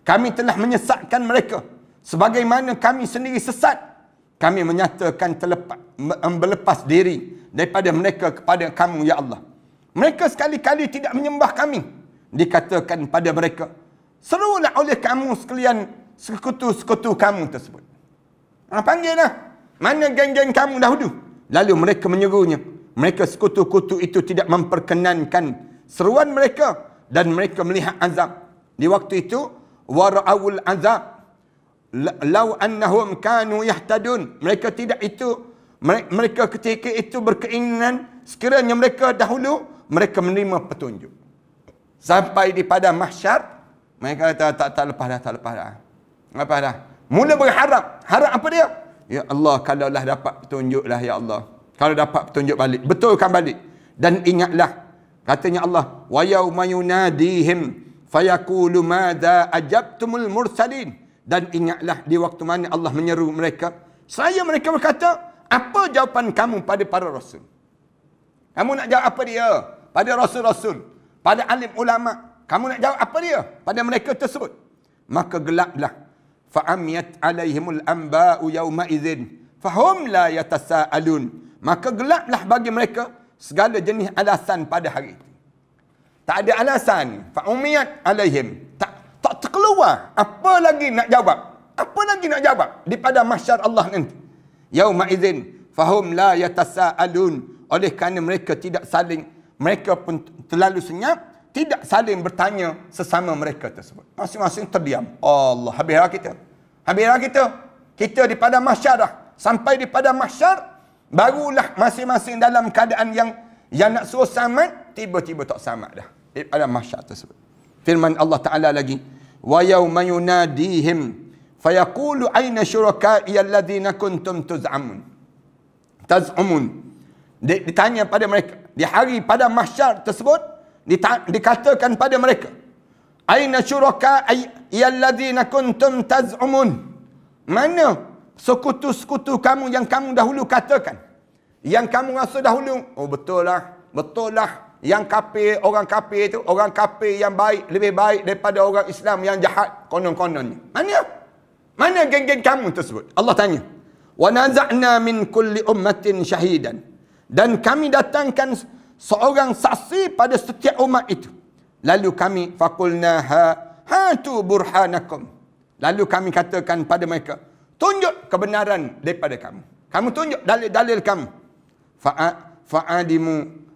Kami telah menyesatkan mereka sebagaimana kami sendiri sesat. Kami menyatakan berlepas diri daripada mereka kepada kamu ya Allah. Mereka sekali-kali tidak menyembah kami. Dikatakan pada mereka, serulah oleh kamu sekalian sekutu-sekutu kamu tersebut. Panggil dah, mana geng-geng kamu dahulu? Lalu mereka menyerunya. Mereka sekutu-kutu itu tidak memperkenankan seruan mereka, dan mereka melihat azab. Di waktu itu, wara'awul azab law annahum kanu yahtadun. Mereka tidak itu, mereka ketika itu berkeinginan sekiranya mereka dahulu mereka menerima petunjuk. Sampai di padang mahsyar, mereka kata tak lepas dah. Lepas dah. Mula berharap. Harap apa dia? Ya Allah, kalaulah dapat petunjuklah ya Allah. Kalau dapat petunjuk balik, betulkan balik. Dan ingatlah, katanya Allah, wa yauma yunadihim fayaqulu madza ajabtumul mursalin. Dan ingatlah di waktu mana Allah menyeru mereka, saya mereka berkata, apa jawapan kamu pada para rasul? Kamu nak jawab apa dia? Pada rasul-rasul, pada alim ulama, kamu nak jawab apa dia pada mereka tersebut? Maka gelaplah. Fa'amiyat alaihimul anba'u yawma idzin fahum la yatasaalun. Maka gelaplah bagi mereka segala jenis alasan pada hari itu. Tak ada alasan. Fa'umiyat alaihim, tak terkeluar. Apa lagi nak jawab? Apa lagi nak jawab di pada mahsyar Allah nanti? Yawma idzin fahum la yatasaalun. Oleh kerana mereka tidak saling, mereka pun terlalu senyap, tidak saling bertanya sesama mereka tersebut. Masing-masing terdiam. Allah, habislah kita. Habislah kita. Kita di padang mahsyar dah. Sampai di padang mahsyar, barulah masing-masing dalam keadaan yang nak suruh selamat, tiba-tiba tak selamat dah. Di padang mahsyar tersebut. Firman Allah Ta'ala lagi, wa yawma yunadihim fayaqulu ayna syuraka'i alladhina kuntum taz'umun. Ditanya pada mereka, di hari padang mahsyar tersebut, dikatakan pada mereka, aina syuraka'i alladzina kuntum taz'umun, mana sekutu-sekutu kamu yang kamu dahulu katakan, yang kamu rasa dahulu, oh betul lah yang kafir, orang kafir itu, orang kafir yang baik, lebih baik daripada orang Islam yang jahat konon-kononnya. Mana geng-geng kamu tersebut? Allah tanya, wa naza'na min kulli ummatin syahidan, dan kami datangkan seorang saksi pada setiap umat itu. Lalu kami faqulnaha hatu burhanakum. Lalu kami katakan pada mereka, tunjuk kebenaran daripada kamu. Kamu tunjuk dalil-dalil kamu.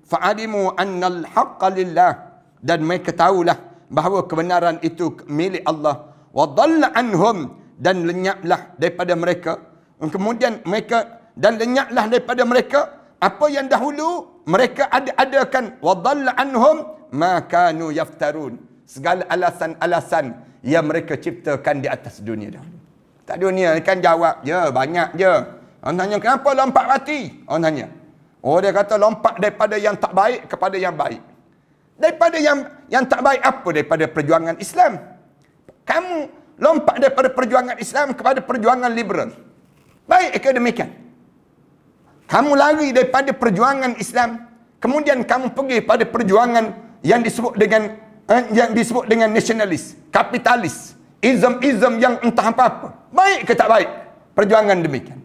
Fa'adimu annal haqqa lillah. Dan mereka tahulah bahawa kebenaran itu milik Allah. Wa dhalla anhum. Dan lenyaplah daripada mereka. Kemudian mereka, dan lenyaplah daripada mereka apa yang dahulu mereka adakan. Wa dhalla anhum ma kanu yaftarun. Segala alasan-alasan yang mereka ciptakan di atas dunia dahulu. Tak dunia kan jawab je, banyak je. Orang tanya, kenapa lompat mati? Orang tanya. Oh, dia kata lompat daripada yang tak baik kepada yang baik. Daripada yang tak baik apa? Daripada perjuangan Islam. Kamu lompat daripada perjuangan Islam kepada perjuangan liberal. Baik ke demikian? Kamu lari daripada perjuangan Islam, kemudian kamu pergi pada perjuangan yang disebut dengan nasionalis, kapitalis, ism yang entah apa-apa. Baik ke tak baik perjuangan demikian?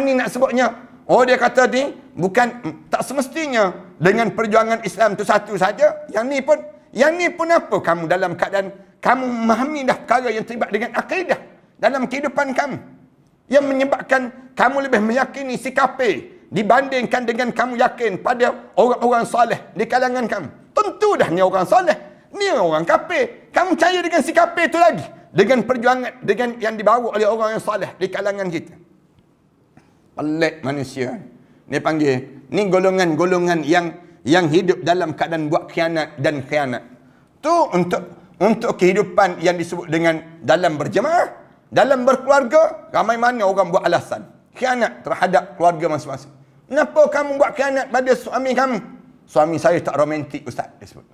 Ni nak sebutnya, oh dia kata ni bukan, tak semestinya dengan perjuangan Islam tu satu saja. Yang ni pun apa kamu dalam keadaan kamu memahami dah perkara yang terlibat dengan akidah dalam kehidupan kamu, yang menyebabkan kamu lebih meyakini si kafir dibandingkan dengan kamu yakin pada orang-orang soleh di kalangan kamu. Tentu dah ni orang soleh, ni orang kafir. Kamu percaya dengan si kafir tu lagi, dengan perjuangan dengan yang dibawa oleh orang yang soleh di kalangan kita. Pelik manusia. Dia panggil, ni golongan-golongan yang hidup dalam keadaan buat khianat dan khianat. Tu untuk kehidupan yang disebut dengan dalam berjemaah, dalam berkeluarga, ramai mana orang buat alasan khianat terhadap keluarga masing-masing. Kenapa kamu buat khianat pada suami kamu? Suami saya tak romantik, ustaz, dia sebut.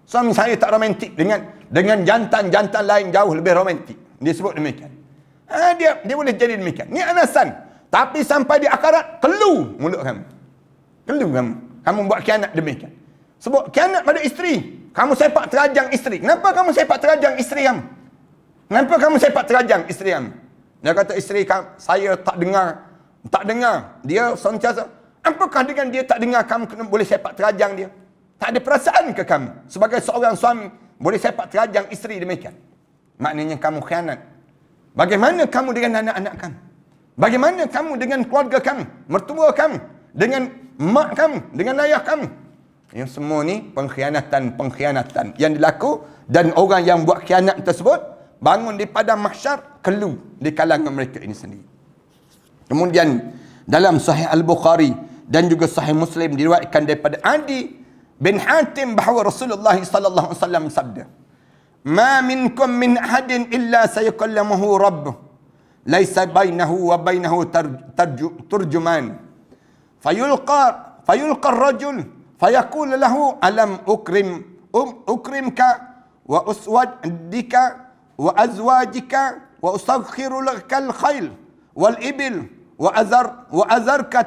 Suami saya tak romantik dengan jantan-jantan lain jauh lebih romantik. Dia sebut demikian. Dia boleh jadi demikian. Ni alasan. Tapi sampai di akhirat, kelu mulut kamu. Kelu kamu. Kamu buat khianat demikian. Sebab khianat pada isteri. Kamu sepak terajang isteri. Kenapa kamu sepak terajang isteri kamu? Kenapa kamu sepak terajang isteri kamu? Dia kata isteri kamu, saya tak dengar. Dia sentiasa, apakah dengan dia tak dengar kamu kena boleh sepak terajang dia? Tak ada perasaan ke kamu sebagai seorang suami boleh sepak terajang isteri demikian? Maknanya kamu khianat. Bagaimana kamu dengan anak-anak kamu? Bagaimana kamu dengan keluarga kamu, mertua kamu, dengan mak kamu, dengan ayah kamu? Yang semua ni pengkhianatan yang dilaku, dan orang yang buat khianat tersebut bangun di padang mahsyar kelu di kalangan mereka ini sendiri. Kemudian dalam Sahih Al-Bukhari dan juga Sahih Muslim diriwayatkan daripada Adi bin Hatim bahawa Rasulullah sallallahu alaihi wasallam sabda, "Ma minkum min ahadin illa sayukallamuhu rabbuh. Laisa bainahu wa bainahu turjuman. Fayulqa ar-rajul fayaqul lahu alam ukrimka wa uswadika wa azwajika wa usaghkhiru lakal khayl wal ibil wa azarka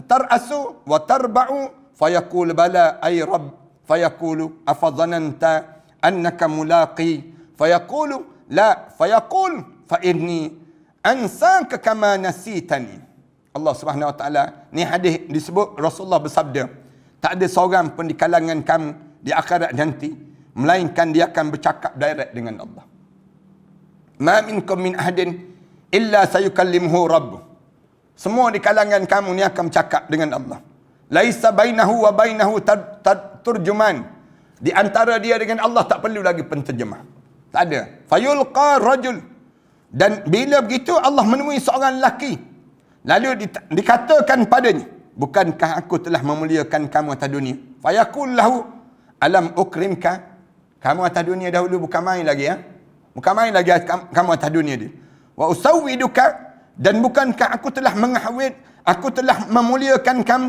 tarasu wa tarba'u fayaqul bala ay rabb fayaqulu afadhananta annaka mulaqi fayaqulu la fayaqul fa inni ansaka kama nasitani." Allah Subhanahu wa taala, ni hadis disebut Rasulullah bersabda, tak ada seorang pun di kalangan kamu di akhirat nanti melainkan dia akan bercakap direct dengan Allah. Ma minkum min ahadin illa sayukallimuhu rabbuh. Semua di kalangan kamu ni akan bercakap dengan Allah. Laisa bainahu wa bainahu turjuman. Di antara dia dengan Allah tak perlu lagi penterjemah. Tak ada. Fayulqa rajul. Dan bila begitu Allah menemui seorang lelaki. Lalu dikatakan padanya, bukankah aku telah memuliakan kamu atas dunia? Fayaqul lahu alam ukrimka. Kamu atas dunia dahulu bukan main lagi ya. Bukan main lagi kamu atas dunia dia. Wa usawwiduka, dan bukankah aku telah memuliakan kamu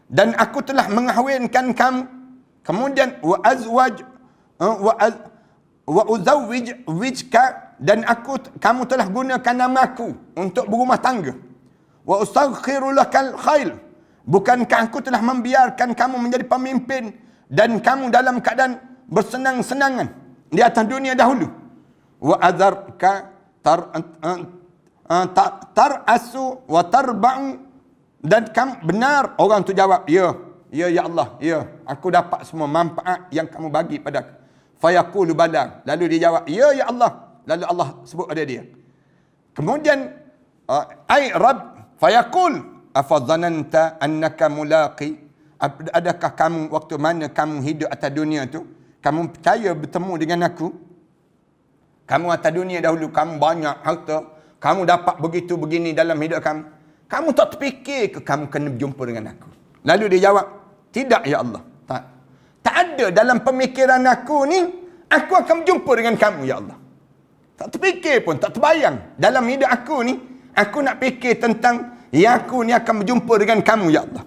dan aku telah mengahwinkan kamu. Kemudian wa uzawwijka, dan kamu telah gunakan namaku untuk berumah tangga. Wa usaghkhiru lakal khayl, bukankah aku telah membiarkan kamu menjadi pemimpin dan kamu dalam keadaan bersenang-senangan di atas dunia dahulu. Wa azarka tarasu wa tarba'u Dan benar orang tu jawab, ya Allah, ya, aku dapat semua manfaat yang kamu bagi pada aku. Fayaqulu bala. Lalu dia jawab, ya Allah. Lalu Allah sebut pada dia. Kemudian ai Rabb, fayaqul afadhananta annaka mulaqi. Adakah kamu waktu mana kamu hidup atas dunia tu, kamu percaya bertemu dengan aku? Kamu atas dunia dahulu, kamu banyak harta, kamu dapat begitu begini dalam hidup kamu. Kamu tak terfikir ke kamu kena berjumpa dengan aku? Lalu dia jawab, tidak ya Allah. Tak ada dalam pemikiran aku ni, aku akan berjumpa dengan kamu ya Allah. Tak terfikir pun, tak terbayang. Dalam hidup aku ni, aku nak fikir tentang yang aku ni akan berjumpa dengan kamu ya Allah.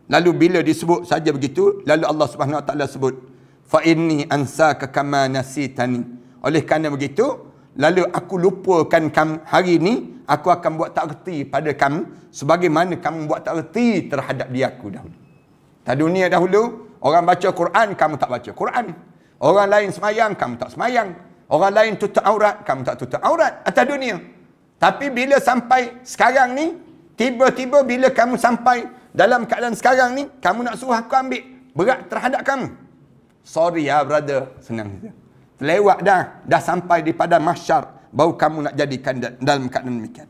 Lalu bila disebut saja begitu, lalu Allah Subhanahu Wa Taala sebut, fa inni ansaka kama nasitani. Oleh kerana begitu, lalu aku lupakan kamu hari ini, aku akan buat tak reti pada kamu sebagaimana kamu buat tak reti terhadap dia aku dahulu. Tak dunia dahulu, orang baca Quran, kamu tak baca Quran. Orang lain semayang, kamu tak semayang. Orang lain tutup aurat, kamu tak tutup aurat atas dunia. Tapi bila sampai sekarang ni, tiba-tiba bila kamu sampai dalam keadaan sekarang ni, kamu nak suruh aku ambil berat terhadap kamu. Sorry ya brother, senang saja. Lewat dah sampai di padang mahsyar, baru kamu nak jadikan dalam keadaan demikian.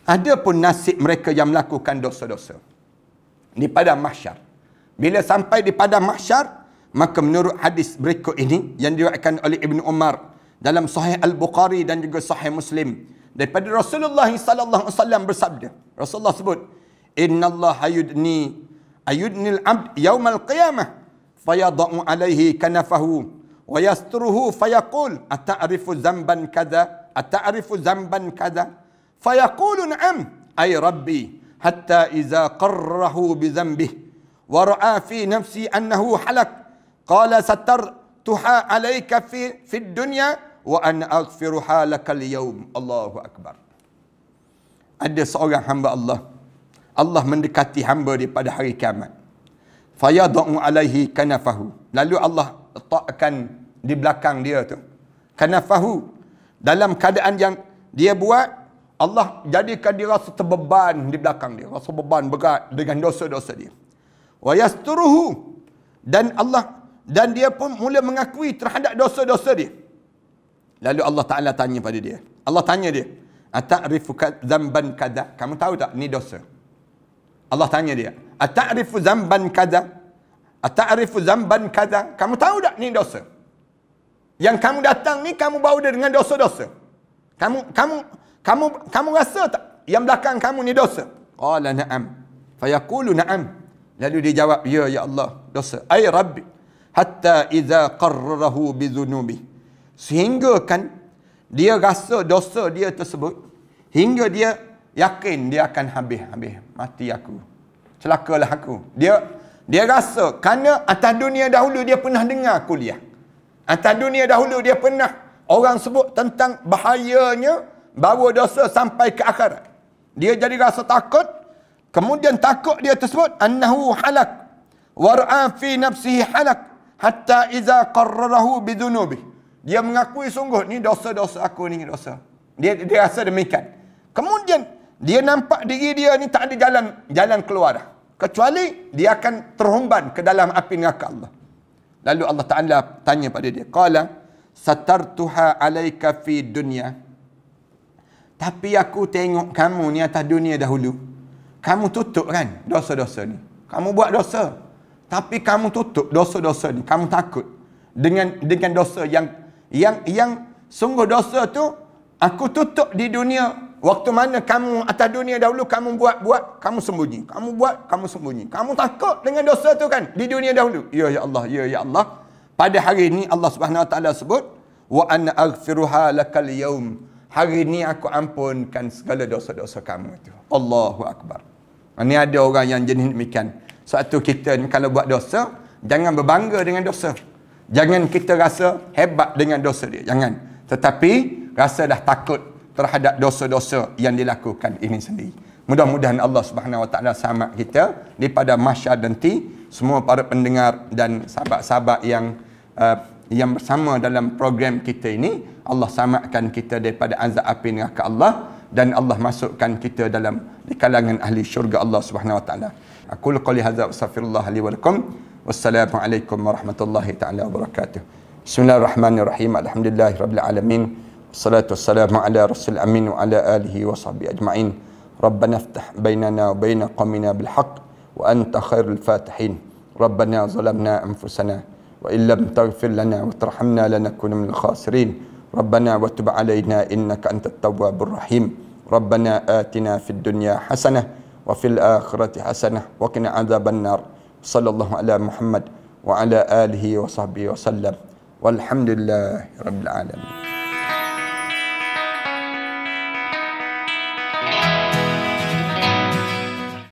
Ada pun nasib mereka yang melakukan dosa-dosa di padang mahsyar. Bila sampai di padang mahsyar, maka menurut hadis berikut ini yang diriwayatkan oleh Ibnu Umar dalam Sahih Al-Bukhari dan juga Sahih Muslim, daripada Rasulullah sallallahu alaihi wasallam bersabda, Rasulullah sebut, innallaha ayudnil abd yaumal qiyamah fayadau alaihi kanafahu wa yasturuhu fayaqul ata'rifu zamban kadza ata'rifu zamban kadza fayaqulu na'am ay rabbi hatta iza qarrahu bi dhanbihi wa ra'a fi nafsi annahu halak qala satartuha alayka fi dunya wa ana aghfiruha lakal yawm. Allahu akbar. Ada seorang hamba Allah mendekati hamba dia pada hari kiamat. Fayadau alaihi kanafahu. Lalu Allah letakkan di belakang dia tu kanafahu, dalam keadaan yang dia buat, Allah jadikan dia rasa terbeban di belakang dia, rasa beban berat dengan dosa-dosa dia. Wa yasturuhu, dan dia pun mula mengakui terhadap dosa-dosa dia. Lalu Allah Ta'ala tanya pada dia. Allah tanya dia, ata'rifu zamban kadza, kamu tahu tak ni dosa? Allah tanya dia, ata'rifu zamban kadza, ata'rifu zamban kadza, kamu tahu tak ni dosa? Yang kamu datang ni, kamu bawa dia dengan dosa-dosa. Kamu rasa tak yang belakang kamu ni dosa? Qala na'am. Fayaqulu na'am. Lalu dia jawab, ya Allah, dosa. Ay Rabbi, hatta iza qarrahu bizunubi. Sehingga kan dia rasa dosa dia tersebut, hingga dia yakin dia akan habis, mati aku, celakalah aku. Dia rasa, kerana atas dunia dahulu dia pernah dengar kuliah. Atas dunia dahulu dia pernah orang sebut tentang bahayanya bawa dosa sampai ke akhirat. Dia jadi rasa takut. Kemudian takut dia tersebut, annahu halak wa ra'a fi nafsihi halak hatta iza qarrarahu bidunubi. Dia mengakui sungguh ni dosa-dosa aku ni dosa. Dia rasa demikian. Kemudian dia nampak diri dia ni tak ada jalan keluar dah, kecuali dia akan terhumban ke dalam api neraka Allah. Lalu Allah Ta'ala tanya pada dia, qala satartuha alaika fi dunya. Tapi aku tengok kamu ni atas dunia dahulu, kamu tutup kan dosa-dosa ni. Kamu buat dosa, tapi kamu tutup dosa-dosa ni. Kamu takut dengan dosa yang sungguh dosa tu aku tutup di dunia. Waktu mana kamu atas dunia dahulu, kamu buat, kamu sembunyi. Kamu buat, kamu sembunyi. Kamu takut dengan dosa tu kan di dunia dahulu. Ya Allah, ya Allah. Pada hari ini Allah Subhanahu Wa Taala sebut, wa ana aghfiruha lakal yaum. Hari ini aku ampunkan segala dosa-dosa kamu itu. Allahu akbar. Ini ada orang yang jenis demikian. Satu kita ni kalau buat dosa, jangan berbangga dengan dosa. Jangan kita rasa hebat dengan dosa dia. Jangan. Tetapi rasa dah takut terhadap dosa-dosa yang dilakukan ini sendiri. Mudah-mudahan Allah Subhanahu Wa Taala sama kita di pada mahsyar nanti, semua para pendengar dan sahabat-sahabat yang bersama dalam program kita ini, Allah samakan kita daripada azab api neraka Allah dan Allah masukkan kita di kalangan ahli syurga Allah Subhanahu wa taala. Aku qouli hadza wa astaghfirullah li wa lakum. Wassalamualaikum warahmatullahi taala wabarakatuh. Bismillahirrahmanirrahim. Alhamdulillahirabbil alamin. Wassalatu wassalamu ala rasul amin wa ala alihi wa sahbihi ajma'in. Rabbana iftah bainana wa bain qaumina bil haqq wa anta khairul fatihin. Rabbana zalamna anfusana wa illam taghfir lana wa tarhamna lanakuna minal khasirin. Rabbana wa tub alaina innaka antat tawwabur rahim. Rabbana atina fid dunya hasanah wa fil akhirati hasanah wa qina adzaban nar. Sallallahu ala Muhammad wa ala alihi wa sahbihi wa sallam. Walhamdulillahi rabbil alamin.